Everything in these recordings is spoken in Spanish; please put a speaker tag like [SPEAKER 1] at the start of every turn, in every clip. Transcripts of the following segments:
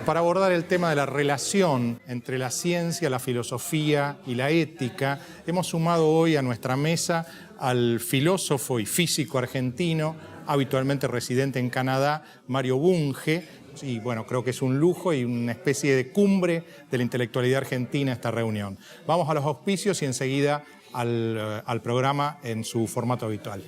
[SPEAKER 1] Para abordar el tema de la relación entre la ciencia, la filosofía y la ética, hemos sumado hoy a nuestra mesa al filósofo y físico argentino, habitualmente residente en Canadá, Mario Bunge. Y bueno, creo que es un lujo y una especie de cumbre de la intelectualidad argentina esta reunión. Vamos a los auspicios y enseguida al programa en su formato habitual.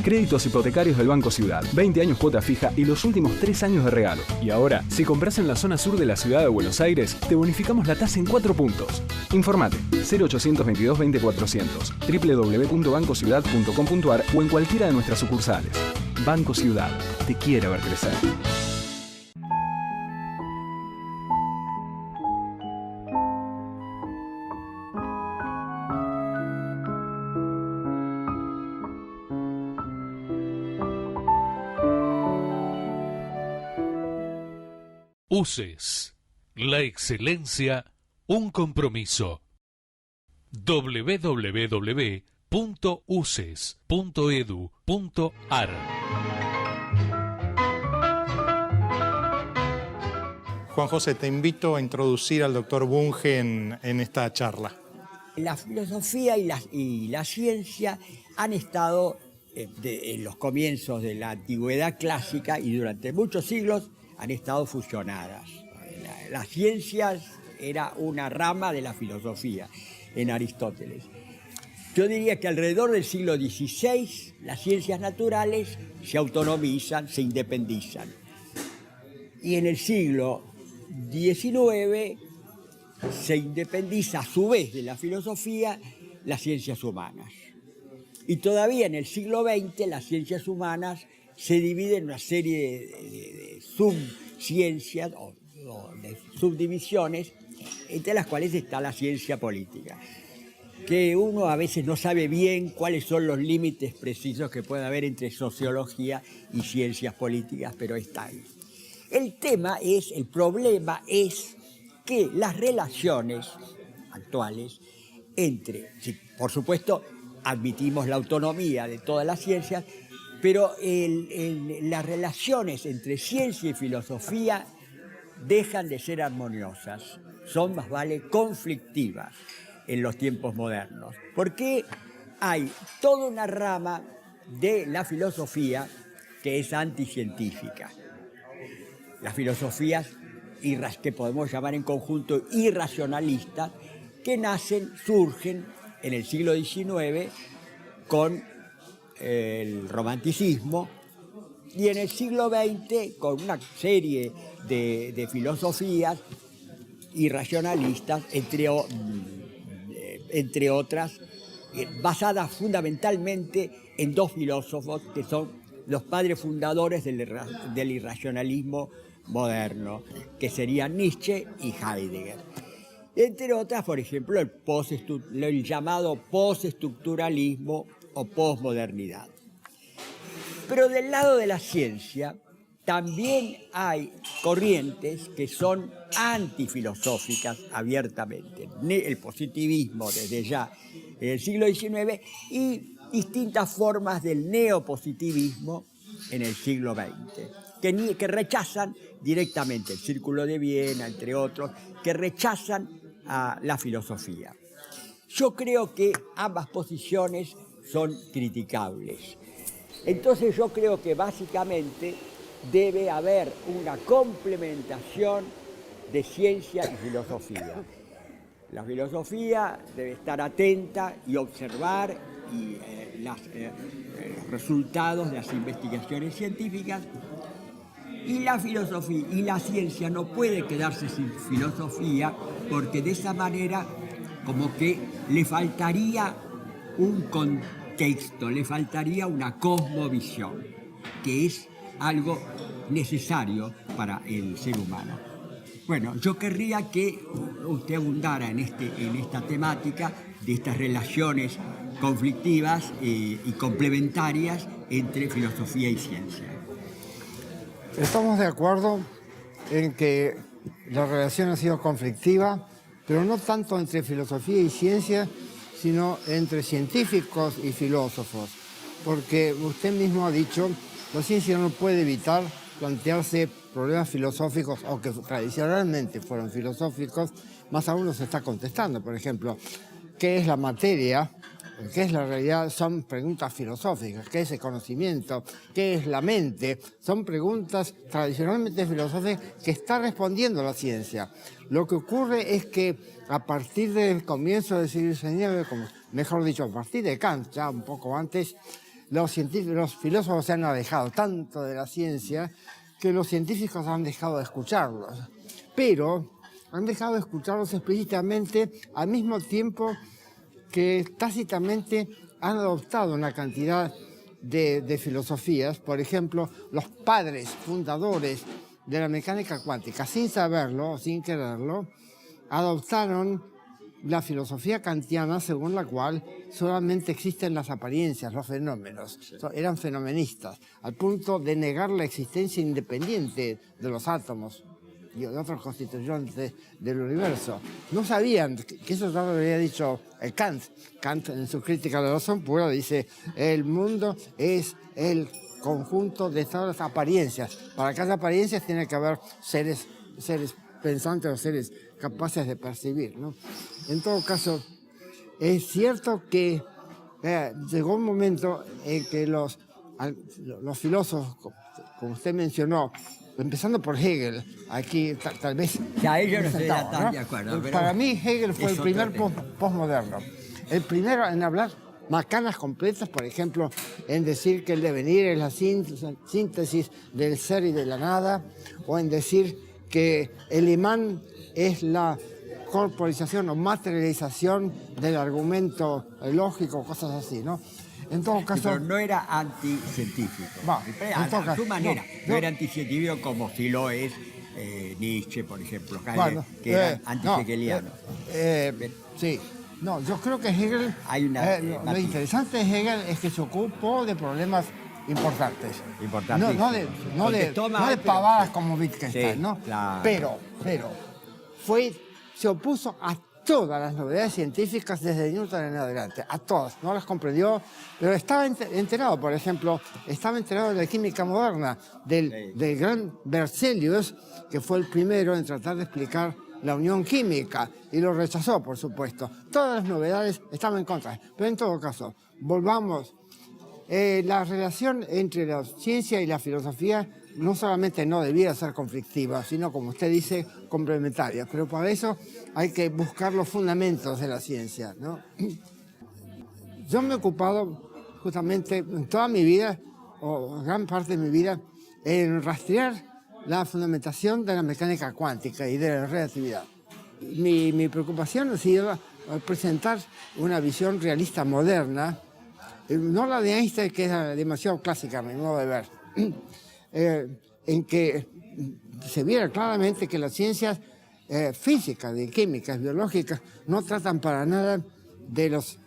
[SPEAKER 2] Créditos hipotecarios del Banco Ciudad. 20 años cuota fija y los últimos 3 años de regalo. Y ahora, si compras en la zona sur de la ciudad de Buenos Aires, te bonificamos la tasa en 4 puntos. Informate 0822 20 400, www.bancociudad.com.ar o en cualquiera de nuestras sucursales. Banco Ciudad. Te quiere ver crecer.
[SPEAKER 3] UCES, la excelencia, un compromiso. www.uces.edu.ar.
[SPEAKER 1] Juan José, te invito a introducir al doctor Bunge en esta charla.
[SPEAKER 4] La filosofía y la ciencia han estado en los comienzos de la antigüedad clásica y durante muchos siglos han estado fusionadas. Las ciencias era una rama de la filosofía en Aristóteles. Yo diría que alrededor del siglo XVI las ciencias naturales se autonomizan, se independizan. Y en el siglo XIX se independiza a su vez de la filosofía las ciencias humanas. Y todavía en el siglo XX las ciencias humanas se dividen en una serie de subciencias o de subdivisiones, entre las cuales está la ciencia política, que uno a veces no sabe bien cuáles son los límites precisos que puede haber entre sociología y ciencias políticas, pero está ahí. El problema es que las relaciones actuales por supuesto, admitimos la autonomía de todas las ciencias, pero las relaciones entre ciencia y filosofía dejan de ser armoniosas, son más vale conflictivas en los tiempos modernos, porque hay toda una rama de la filosofía que es anticientífica. Las filosofías que podemos llamar en conjunto irracionalistas, que surgen en el siglo XIX con el romanticismo y en el siglo XX con una serie de filosofías irracionalistas, entre otras, basadas fundamentalmente en dos filósofos que son los padres fundadores del irracionalismo moderno, que serían Nietzsche y Heidegger. Entre otras, por ejemplo, el llamado postestructuralismo o posmodernidad. Pero del lado de la ciencia también hay corrientes que son antifilosóficas abiertamente. El positivismo desde ya en el siglo XIX y distintas formas del neopositivismo en el siglo XX, que rechazan directamente el Círculo de Viena, entre otros, que rechazan a la filosofía. Yo creo que ambas posiciones son criticables. Entonces yo creo que básicamente debe haber una complementación de ciencia y filosofía. La filosofía debe estar atenta y observar los resultados de las investigaciones científicas, y la filosofía y la ciencia no puede quedarse sin filosofía, porque de esa manera como que le faltaría un contexto, le faltaría una cosmovisión, que es algo necesario para el ser humano. Bueno, yo querría que usted abundara en esta temática de estas relaciones conflictivas y complementarias entre filosofía y ciencia.
[SPEAKER 5] Estamos de acuerdo en que la relación ha sido conflictiva, pero no tanto entre filosofía y ciencia, sino entre científicos y filósofos. Porque usted mismo ha dicho, la ciencia no puede evitar plantearse problemas filosóficos, aunque tradicionalmente fueron filosóficos, más aún los está contestando. Por ejemplo, ¿qué es la materia? ¿Qué es la realidad? Son preguntas filosóficas. ¿Qué es el conocimiento? ¿Qué es la mente? Son preguntas tradicionalmente filosóficas que está respondiendo la ciencia. Lo que ocurre es que a partir del comienzo del siglo XIX, mejor dicho, a partir de Kant, ya un poco antes, los filósofos se han alejado tanto de la ciencia que los científicos han dejado de escucharlos. Pero han dejado de escucharlos explícitamente al mismo tiempo que tácitamente han adoptado una cantidad de filosofías. Por ejemplo, los padres fundadores de la mecánica cuántica, sin saberlo, sin quererlo, adoptaron la filosofía kantiana según la cual solamente existen las apariencias, los fenómenos. Eran fenomenistas, al punto de negar la existencia independiente de los átomos y de otros constituyentes del universo. No sabían, que eso ya lo había dicho Kant. Kant en su crítica de la razón pura dice, el mundo es el conjunto de todas las apariencias. Para cada apariencia tiene que haber seres pensantes o seres capaces de percibir, ¿no? En todo caso, es cierto que llegó un momento en que los filósofos, como usted mencionó, empezando por Hegel, aquí tal vez...
[SPEAKER 4] Ya ellos no estoy tan de acuerdo.
[SPEAKER 5] Para mí Hegel fue el primer postmoderno. El primero en hablar macanas completas, por ejemplo, en decir que el devenir es la síntesis del ser y de la nada, o en decir que el imán es la corporización o materialización del argumento lógico, cosas así, ¿no? En todo caso...
[SPEAKER 4] Pero no era anticientífico. A su manera. No era anticientífico como si lo es Nietzsche, por ejemplo, que era antihegeliano.
[SPEAKER 5] Sí. No, yo creo que Hegel... lo interesante de Hegel es que se ocupó de problemas importantes. No de pavadas como Wittgenstein, sí, ¿no? Claro. Pero se opuso a todas las novedades científicas desde Newton en adelante, a todas, no las comprendió, pero estaba enterado, por ejemplo, de la química moderna, del gran Berzelius, que fue el primero en tratar de explicar la unión química, y lo rechazó, por supuesto. Todas las novedades estaban en contra, pero en todo caso, volvamos. La relación entre la ciencia y la filosofía no solamente no debiera ser conflictiva, sino, como usted dice, complementaria. Pero para eso hay que buscar los fundamentos de la ciencia, ¿no? Yo me he ocupado justamente en toda mi vida, o gran parte de mi vida, en rastrear la fundamentación de la mecánica cuántica y de la relatividad. Mi preocupación ha sido presentar una visión realista moderna, no la de Einstein, que es demasiado clásica a mi modo de ver, en que se viera claramente que las ciencias físicas, de químicas, biológicas, no tratan para nada de los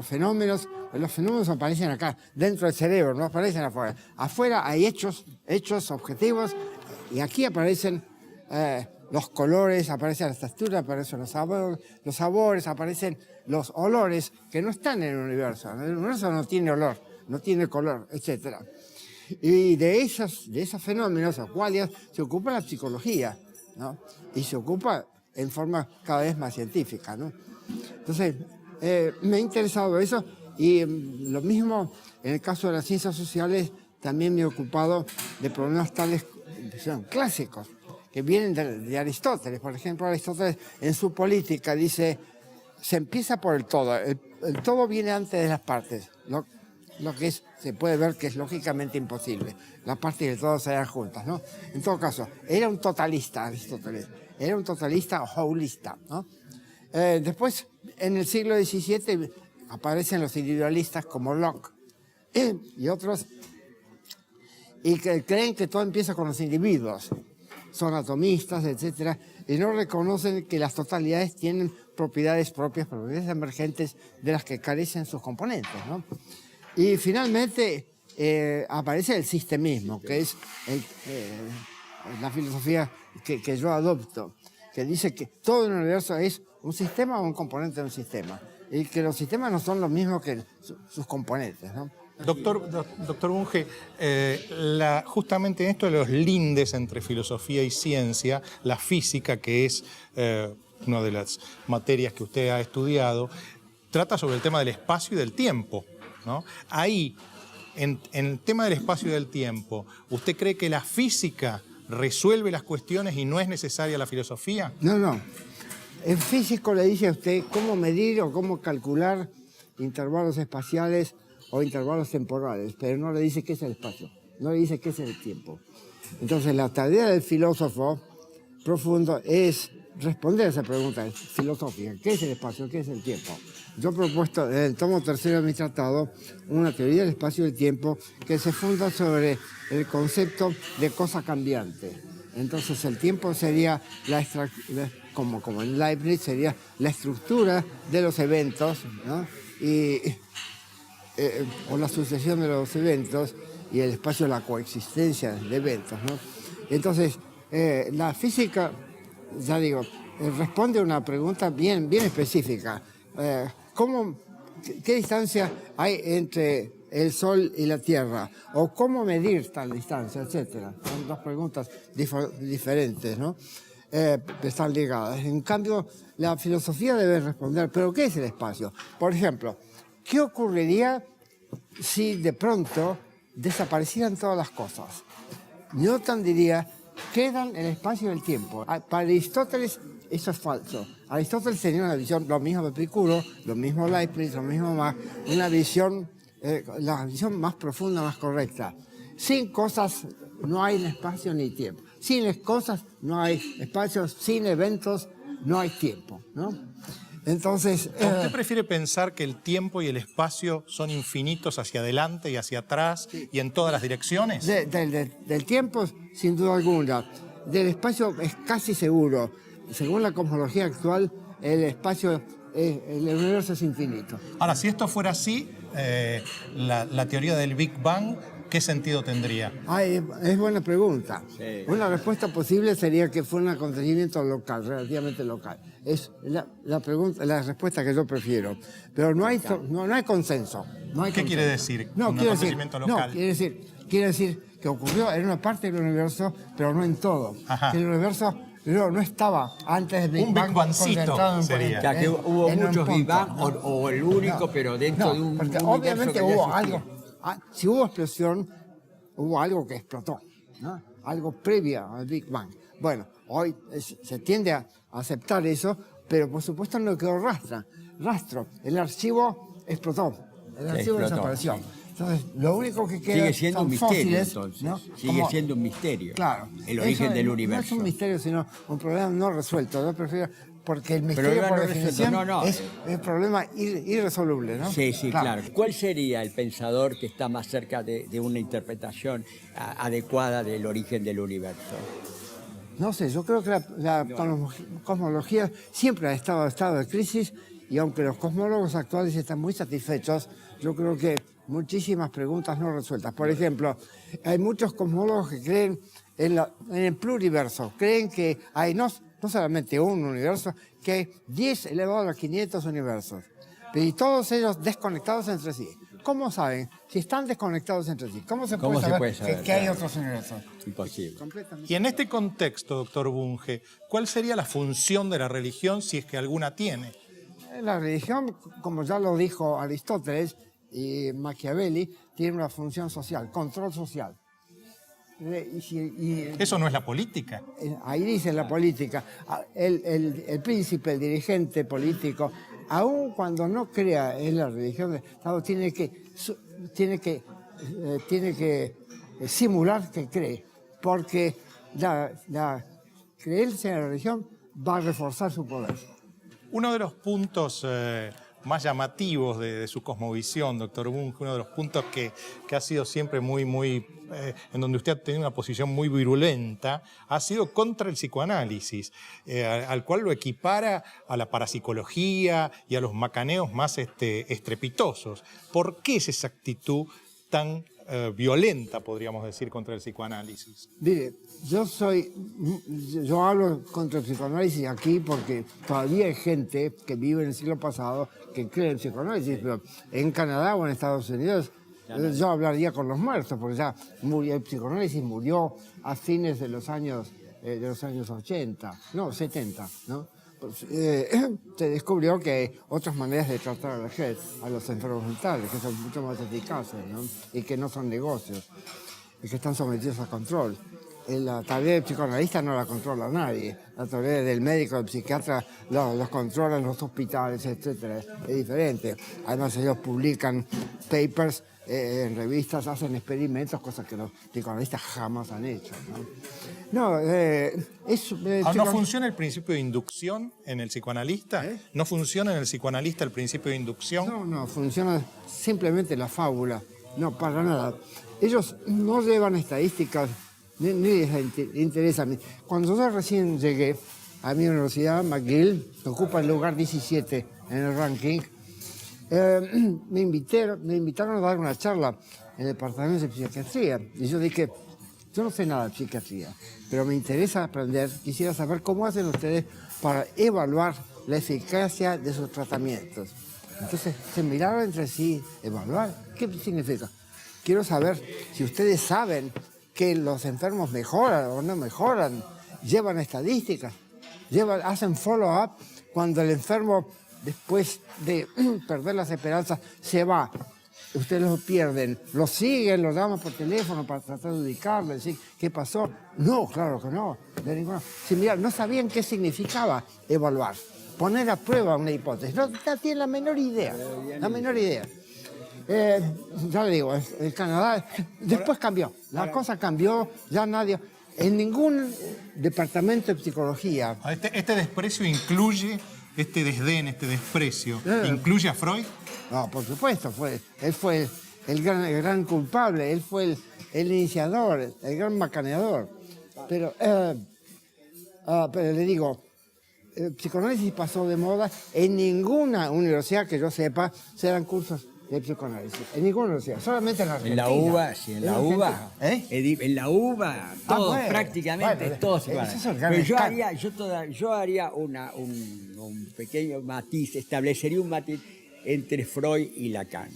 [SPEAKER 5] fenómenos. Los fenómenos aparecen acá, dentro del cerebro, no aparecen afuera. Afuera hay hechos objetivos, y aquí aparecen los colores, aparecen las texturas, aparecen los sabores, aparecen los olores que no están en el universo. El universo no tiene olor, no tiene color, etc. Y de esos fenómenos o cuales se ocupa la psicología, ¿no? Y se ocupa en forma cada vez más científica, ¿no? Entonces, me ha interesado eso, y lo mismo en el caso de las ciencias sociales, también me he ocupado de problemas tales que son clásicos, que vienen de Aristóteles. Por ejemplo, Aristóteles en su Política dice, se empieza por el todo. El todo viene antes de las partes, lo que se puede ver que es lógicamente imposible. Las partes y el todo se dan juntas, ¿no? En todo caso, era un totalista Aristóteles, era un totalista o holista, ¿no? Después, en el siglo XVII, aparecen los individualistas como Locke y otros, y que creen que todo empieza con los individuos. son atomistas, etc. Y no reconocen que las totalidades tienen propiedades propias, propiedades emergentes de las que carecen sus componentes, ¿no? Y finalmente aparece el sistemismo, que es la filosofía que yo adopto, que dice que todo el universo es un sistema o un componente de un sistema, y que los sistemas no son lo mismo que sus componentes, ¿no?
[SPEAKER 1] Doctor Bunge, justamente en esto de los lindes entre filosofía y ciencia, la física, que es una de las materias que usted ha estudiado, trata sobre el tema del espacio y del tiempo, ¿no? Ahí, en el tema del espacio y del tiempo, ¿usted cree que la física resuelve las cuestiones y no es necesaria la filosofía?
[SPEAKER 5] No. El físico le dice a usted cómo medir o cómo calcular intervalos espaciales o intervalos temporales, pero no le dice qué es el espacio, no le dice qué es el tiempo. Entonces, la tarea del filósofo profundo es responder a esa pregunta filosófica: ¿qué es el espacio? ¿Qué es el tiempo? Yo he propuesto en el tomo 3 de mi tratado una teoría del espacio y del tiempo que se funda sobre el concepto de cosa cambiante. Entonces, el tiempo sería, como en Leibniz, sería la estructura de los eventos, ¿no? O la sucesión de los eventos, y el espacio la coexistencia de eventos, ¿no? Entonces, la física, ya digo, responde a una pregunta bien específica. ¿Qué distancia hay entre el Sol y la Tierra? ¿O cómo medir tal distancia? Etcétera. Son dos preguntas diferentes, ¿no? Están ligadas. En cambio, la filosofía debe responder: ¿pero qué es el espacio? Por ejemplo, ¿qué ocurriría si de pronto desaparecieran todas las cosas? Newton diría: quedan el espacio y el tiempo. Para Aristóteles eso es falso. Aristóteles tenía una visión, lo mismo Epicuro, lo mismo Leibniz, lo mismo Marx, una visión, la visión más profunda, más correcta. Sin cosas no hay espacio ni tiempo. Sin cosas no hay espacio, sin eventos no hay tiempo, ¿no? Entonces,
[SPEAKER 1] ¿usted prefiere pensar que el tiempo y el espacio son infinitos hacia adelante y hacia atrás y en todas las direcciones?
[SPEAKER 5] Del tiempo, sin duda alguna. Del espacio es casi seguro. Según la cosmología actual, el espacio, el universo es infinito.
[SPEAKER 1] Ahora, si esto fuera así, la teoría del Big Bang, ¿qué sentido tendría?
[SPEAKER 5] Es buena pregunta.
[SPEAKER 4] Sí.
[SPEAKER 5] Una respuesta posible sería que fue un acontecimiento local, relativamente local. Es la respuesta que yo prefiero. Pero no hay consenso.
[SPEAKER 1] ¿Qué quiere decir?
[SPEAKER 5] No,
[SPEAKER 1] un acontecimiento local.
[SPEAKER 5] No, quiere decir que ocurrió en una parte del universo, pero no en todo.
[SPEAKER 1] Ajá.
[SPEAKER 5] Que el universo no estaba antes del
[SPEAKER 1] Big Bang concentrado
[SPEAKER 4] sería. Ya que hubo muchos Big Bang o el único, pero dentro de un universo.
[SPEAKER 5] Obviamente hubo algo. Si hubo explosión, hubo algo que explotó, ¿no? Algo previo al Big Bang. Bueno, hoy se tiende a aceptar eso, pero por supuesto no quedó rastro. El archivo explotó, el archivo desapareció.
[SPEAKER 4] Sí.
[SPEAKER 5] Entonces, lo único que queda
[SPEAKER 4] sigue siendo
[SPEAKER 5] son
[SPEAKER 4] un misterio,
[SPEAKER 5] fósiles,
[SPEAKER 4] entonces.
[SPEAKER 5] ¿no?
[SPEAKER 4] Sigue siendo un misterio.
[SPEAKER 5] Claro.
[SPEAKER 4] El origen del universo.
[SPEAKER 5] No es un misterio, sino un problema no resuelto. Yo prefiero, porque el misterio, por definición, es un problema irresoluble, ¿no?
[SPEAKER 4] Sí, claro. ¿Cuál sería el pensador que está más cerca de una interpretación adecuada del origen del universo?
[SPEAKER 5] No sé, yo creo que la cosmología siempre ha estado en estado de crisis, y aunque los cosmólogos actuales están muy satisfechos, yo creo que muchísimas preguntas no resueltas. Por ejemplo, hay muchos cosmólogos que creen en el pluriverso, creen que hay no solamente un universo, que hay 10 elevado a los 500 universos, y todos ellos desconectados entre sí. ¿Cómo saben? Si están desconectados entre sí, ¿cómo se puede saber que hay otros universos?
[SPEAKER 4] Imposible.
[SPEAKER 1] Y en este contexto, doctor Bunge, ¿cuál sería la función de la religión, si es que alguna tiene?
[SPEAKER 5] La religión, como ya lo dijo Aristóteles y Machiavelli, tiene una función social, control social.
[SPEAKER 1] Eso no es la política.
[SPEAKER 5] Ahí dice la política. El príncipe, el dirigente político, aun cuando no crea en la religión del Estado, tiene que simular que cree, porque la creencia en la religión va a reforzar su poder.
[SPEAKER 1] Uno de los puntos más llamativos de su cosmovisión, doctor Bunge, uno de los puntos que ha sido siempre en donde usted ha tenido una posición muy virulenta, ha sido contra el psicoanálisis, al cual lo equipara a la parapsicología y a los macaneos más estrepitosos. ¿Por qué es esa actitud tan violenta, podríamos decir, contra el psicoanálisis?
[SPEAKER 5] Mire, yo hablo contra el psicoanálisis aquí porque todavía hay gente que vive en el siglo pasado que cree en el psicoanálisis, pero en Canadá o en Estados Unidos yo hablaría con los muertos, porque ya el psicoanálisis murió a fines de los años 80, no, 70, ¿no? Se descubrió que hay otras maneras de tratar a los enfermos mentales, que son mucho más eficaces, ¿no? Y que no son negocios, y que están sometidos a control. La tarea del psicoanalista no la controla nadie, la tarea del médico, del psiquiatra, los controlan los hospitales, etc. Es diferente. Además ellos publican papers en revistas, hacen experimentos, cosas que los psicoanalistas jamás han hecho, ¿no?
[SPEAKER 1] ¿No funciona el principio de inducción en el psicoanalista? ¿No funciona en el psicoanalista el principio de inducción?
[SPEAKER 5] No, funciona simplemente la fábula, no, para nada. Ellos no llevan estadísticas, ni les interesa. Cuando yo recién llegué a mi universidad, McGill, que ocupa el lugar 17 en el ranking, me invitaron a dar una charla en el departamento de psiquiatría. Y yo dije, yo no sé nada de psiquiatría, pero me interesa aprender, quisiera saber cómo hacen ustedes para evaluar la eficacia de sus tratamientos. Entonces se miraron entre sí, evaluar, ¿qué significa? Quiero saber si ustedes saben que los enfermos mejoran o no mejoran, llevan estadísticas, hacen follow-up cuando el enfermo, después de perder las esperanzas, se va. Ustedes lo pierden, lo siguen, lo llaman por teléfono para tratar de ubicarle, decir qué pasó. No, claro que no, de ninguna. Si mirar, no sabían qué significaba evaluar, poner a prueba una hipótesis. No tienen la menor idea, la menor idea. Ya le digo, el Canadá después cambió, la cosa cambió, ya nadie, en ningún departamento de psicología.
[SPEAKER 1] ¿Este desprecio incluye, este desdén, este desprecio, incluye a Freud?
[SPEAKER 5] No, por supuesto, él fue el gran culpable, él fue el iniciador, el gran macaneador. Pero le digo, el psicoanálisis pasó de moda. En ninguna universidad que yo sepa se dan cursos de psicoanálisis. En ninguna universidad, solamente en la Argentina.
[SPEAKER 4] En la UBA, sí, en la UBA. En la UBA, todo, prácticamente todo psicoanálisis. Pero yo haría un pequeño matiz, establecería un matiz entre Freud y Lacan.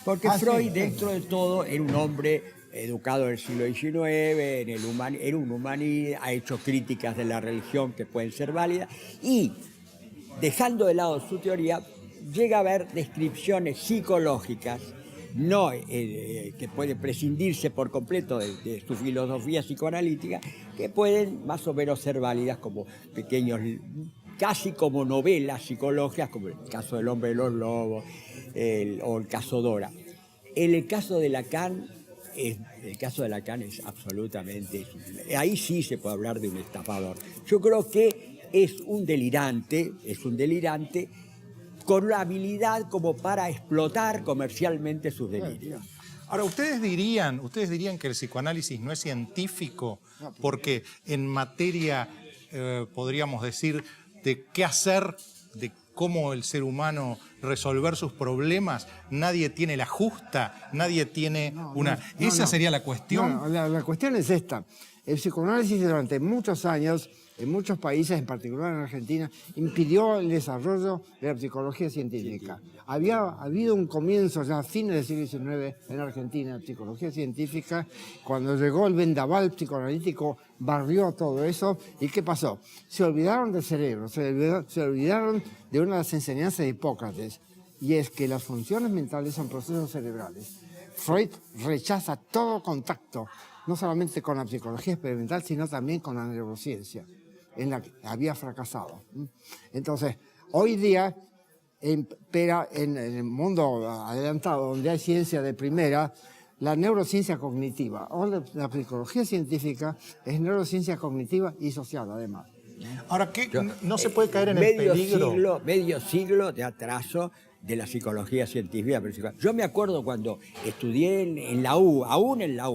[SPEAKER 4] Porque Freud, dentro de todo, era un hombre educado en el siglo XIX, era un humanista, ha hecho críticas de la religión que pueden ser válidas, y dejando de lado su teoría, llega a haber descripciones psicológicas que pueden prescindirse por completo de su filosofía psicoanalítica, que pueden más o menos ser válidas como pequeños, casi como novelas psicológicas, como el caso del hombre de los lobos o el caso Dora. El caso de Lacan es absolutamente... Ahí sí se puede hablar de un estafador. Yo creo que es un delirante con la habilidad como para explotar comercialmente sus delirios.
[SPEAKER 1] Ahora, ¿ustedes dirían que el psicoanálisis no es científico porque en materia, podríamos decir, de qué hacer, de cómo el ser humano resolver sus problemas, nadie tiene la justa, nadie tiene ¿Esa sería la cuestión?
[SPEAKER 5] No, la cuestión es esta. El psicoanálisis durante muchos años, en muchos países, en particular en Argentina, impidió el desarrollo de la psicología científica. Había habido un comienzo ya a fines del siglo XIX en Argentina, de psicología científica. Cuando llegó el vendaval psicoanalítico, barrió todo eso. ¿Y qué pasó? Se olvidaron del cerebro, se olvidaron de una de las enseñanzas de Hipócrates, y es que las funciones mentales son procesos cerebrales. Freud rechaza todo contacto, no solamente con la psicología experimental, sino también con la neurociencia, en la que había fracasado. Entonces, hoy día, pero en el mundo adelantado, donde hay ciencia de primera, la neurociencia cognitiva, o la psicología científica, es neurociencia cognitiva y social, además.
[SPEAKER 1] Ahora, ¿no se puede caer en el peligro?
[SPEAKER 4] Medio siglo de atraso de la psicología científica. Yo me acuerdo cuando estudié en la UBA, aún en la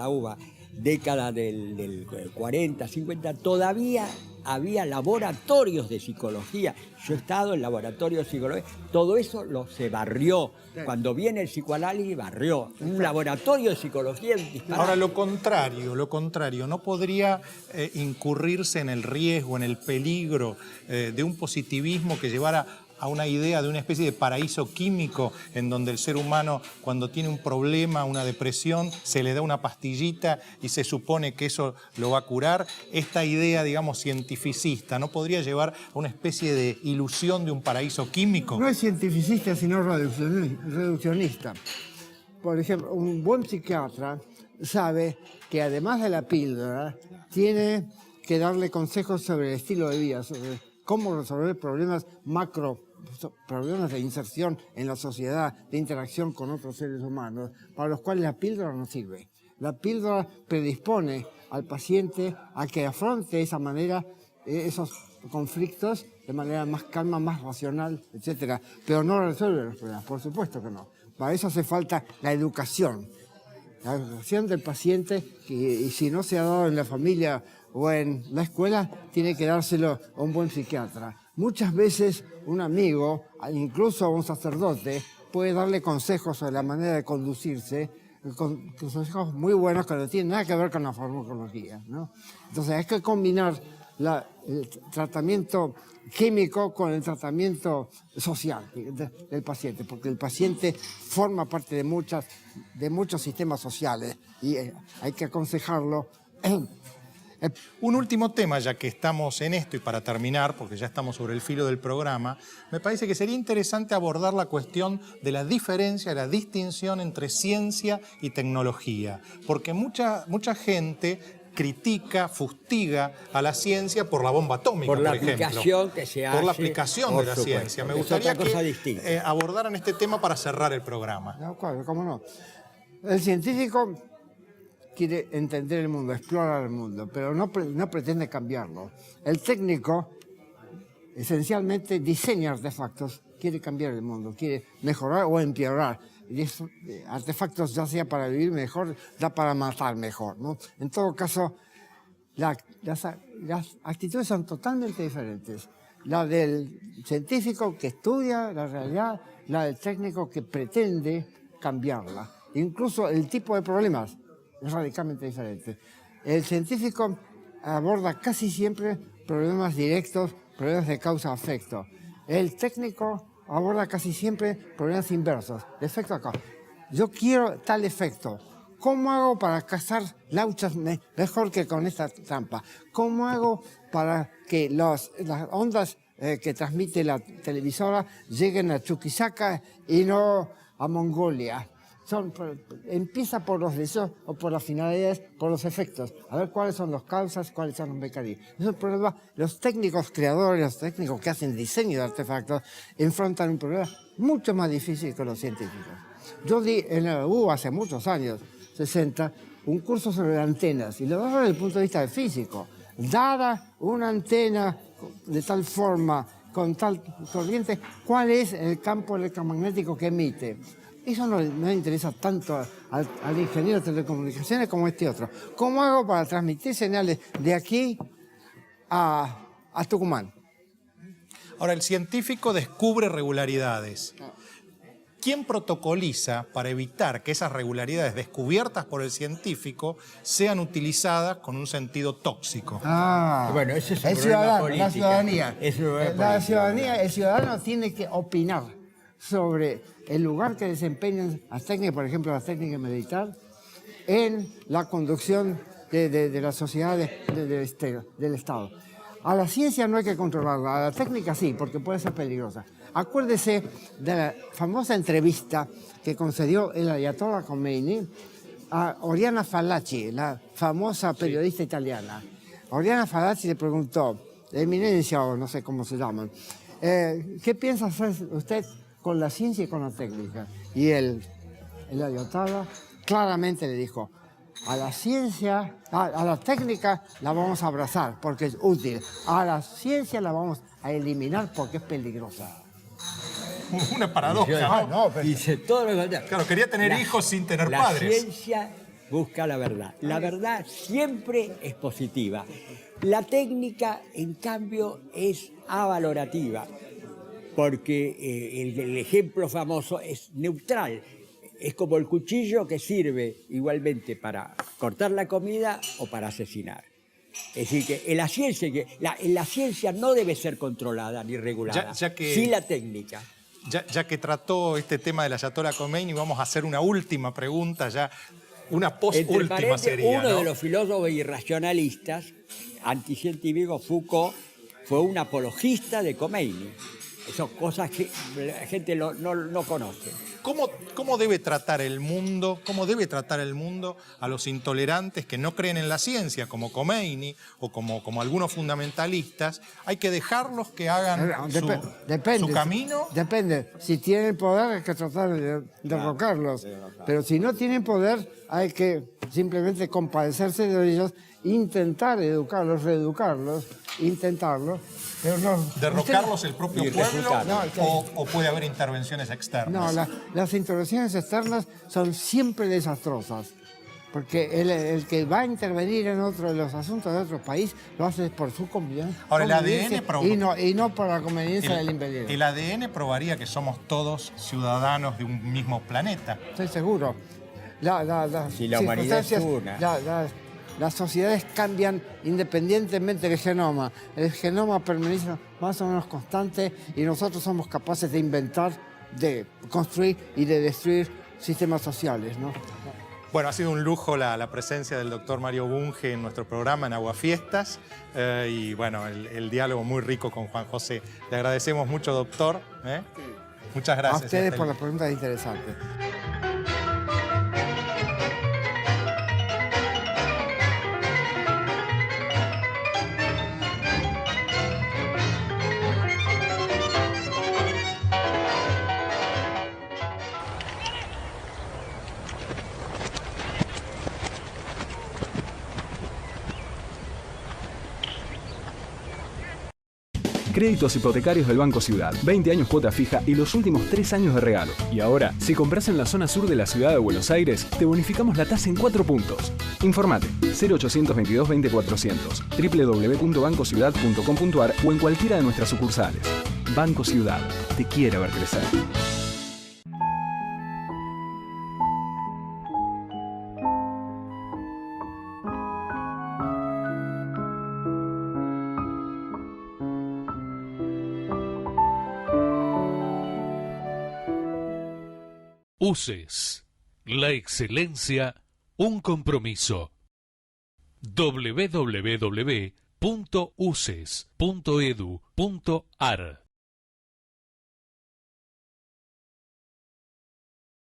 [SPEAKER 4] UBA, década del 40, 50, todavía había laboratorios de psicología. Yo he estado en laboratorios de psicología. Todo eso se barrió. Cuando viene el psicoanálisis, barrió. Un laboratorio de psicología.
[SPEAKER 1] Ahora, lo contrario. ¿No podría incurrirse en el riesgo, en el peligro de un positivismo que llevara a una idea de una especie de paraíso químico en donde el ser humano, cuando tiene un problema, una depresión, se le da una pastillita y se supone que eso lo va a curar? Esta idea, digamos, cientificista, ¿no podría llevar a una especie de ilusión de un paraíso químico?
[SPEAKER 5] No es cientificista, sino reduccionista. Por ejemplo, un buen psiquiatra sabe que además de la píldora, tiene que darle consejos sobre el estilo de vida, sobre cómo resolver problemas problemas de inserción en la sociedad, de interacción con otros seres humanos, para los cuales la píldora no sirve. La píldora predispone al paciente a que afronte esa manera, esos conflictos de manera más calma, más racional, etc. Pero no resuelve los problemas, por supuesto que no. Para eso hace falta la educación del paciente, y si no se ha dado en la familia o en la escuela, tiene que dárselo a un buen psiquiatra. Muchas veces un amigo, incluso un sacerdote, puede darle consejos sobre la manera de conducirse, consejos muy buenos que no tienen nada que ver con la farmacología, ¿no? Entonces hay que combinar el tratamiento químico con el tratamiento social del paciente, porque el paciente forma parte de muchos sistemas sociales y hay que aconsejarlo.
[SPEAKER 1] Un último tema, ya que estamos en esto, y para terminar, porque ya estamos sobre el filo del programa, me parece que sería interesante abordar la cuestión de la diferencia, la distinción entre ciencia y tecnología, porque mucha gente critica, fustiga a la ciencia por la bomba atómica, por ejemplo.
[SPEAKER 4] Aplicación que se hace.
[SPEAKER 1] Por la aplicación de la ciencia. Me gustaría que abordaran este tema para cerrar el programa.
[SPEAKER 5] De acuerdo, cómo no. El científico quiere entender el mundo, explorar el mundo, pero no pretende cambiarlo. El técnico, esencialmente, diseña artefactos, quiere cambiar el mundo, quiere mejorar o empeorar. Y artefactos ya sea para vivir mejor, ya para matar mejor, ¿no? En todo caso, las actitudes son totalmente diferentes. La del científico que estudia la realidad, la del técnico que pretende cambiarla. Incluso el tipo de problemas es radicalmente diferente. El científico aborda casi siempre problemas directos, problemas de causa-efecto. El técnico aborda casi siempre problemas inversos, de efecto acá. Yo quiero tal efecto. ¿Cómo hago para cazar lauchas mejor que con esta trampa? ¿Cómo hago para que las ondas que transmite la televisora lleguen a Chuquisaca y no a Mongolia? Empieza por los deseos o por las finalidades, por los efectos. A ver cuáles son las causas, cuáles son los mecanismos. Es un problema. Los técnicos creadores, los técnicos que hacen diseño de artefactos, enfrentan un problema mucho más difícil que los científicos. Yo di en la U hace muchos años, 60, un curso sobre antenas, y lo daba desde el punto de vista del físico. Dada una antena de tal forma, con tal corriente, ¿cuál es el campo electromagnético que emite? Eso no le interesa tanto al ingeniero de telecomunicaciones como este otro. ¿Cómo hago para transmitir señales de aquí a Tucumán?
[SPEAKER 1] Ahora, el científico descubre regularidades. ¿Quién protocoliza para evitar que esas regularidades descubiertas por el científico sean utilizadas con un sentido tóxico?
[SPEAKER 4] Bueno, ese es el ciudadano,
[SPEAKER 5] la ciudadanía. El ciudadano tiene que opinar sobre el lugar que desempeñan las técnicas, por ejemplo, las técnicas militar, en la conducción de la sociedad del Estado. A la ciencia no hay que controlarla, a la técnica sí, porque puede ser peligrosa. Acuérdese de la famosa entrevista que concedió el ayatollah Khomeini a Oriana Fallaci, la famosa periodista italiana. Oriana Fallaci le preguntó, eminencia o no sé cómo se llaman, ¿qué piensa hacer usted con la ciencia y con la técnica? Y el ayatollah claramente le dijo, a la ciencia, a la técnica la vamos a abrazar porque es útil, a la ciencia la vamos a eliminar porque es peligrosa.
[SPEAKER 1] una paradoja, ¿no?
[SPEAKER 4] Dice todo lo contrario.
[SPEAKER 1] Claro, quería tener hijos sin tener padres.
[SPEAKER 4] La ciencia busca la verdad. La verdad siempre es positiva. La técnica, en cambio, es avalorativa, porque el ejemplo famoso es neutral. Es como el cuchillo que sirve igualmente para cortar la comida o para asesinar. Es decir, que en la ciencia no debe ser controlada ni regulada, sí la técnica.
[SPEAKER 1] Ya que trató este tema de la Ayatollah Khomeini, vamos a hacer una última pregunta, ya una post-última sería.
[SPEAKER 4] Uno de los filósofos irracionalistas anticientíficos, Foucault, fue un apologista de Khomeini. Son cosas que la gente no conoce.
[SPEAKER 1] ¿Cómo debe tratar el mundo? ¿Cómo debe tratar el mundo a los intolerantes que no creen en la ciencia, como Khomeini o como algunos fundamentalistas? ¿Hay que dejarlos que hagan su camino?
[SPEAKER 5] Depende. Si tienen poder hay que tratar de derrocarlos. Pero si no tienen poder hay que simplemente compadecerse de ellos, intentar educarlos, reeducarlos, intentarlo. Pero no,
[SPEAKER 1] ¿derrocarlos el propio pueblo o puede haber intervenciones externas?
[SPEAKER 5] No, las intervenciones externas son siempre desastrosas, porque el que va a intervenir en otro de los asuntos de otro país lo hace por su conveniencia.
[SPEAKER 1] Ahora, el ADN
[SPEAKER 5] y no por la conveniencia del imperial.
[SPEAKER 1] El ADN probaría que somos todos ciudadanos de un mismo planeta.
[SPEAKER 5] Estoy seguro.
[SPEAKER 4] Si la humanidad es una.
[SPEAKER 5] Las sociedades cambian independientemente del genoma. El genoma permanece más o menos constante y nosotros somos capaces de inventar, de construir y de destruir sistemas sociales, ¿no?
[SPEAKER 1] Bueno, ha sido un lujo la presencia del doctor Mario Bunge en nuestro programa en Aguafiestas y bueno, el diálogo muy rico con Juan José. Le agradecemos mucho, doctor. Muchas gracias.
[SPEAKER 5] A ustedes por las preguntas interesantes.
[SPEAKER 2] Créditos hipotecarios del Banco Ciudad. 20 años cuota fija y los últimos 3 años de regalo. Y ahora, si compras en la zona sur de la ciudad de Buenos Aires, te bonificamos la tasa en 4 puntos. Informate 0822 20 400, www.bancociudad.com.ar o en cualquiera de nuestras sucursales. Banco Ciudad. Te quiere ver crecer.
[SPEAKER 3] UCES, la excelencia, un compromiso. www.uces.edu.ar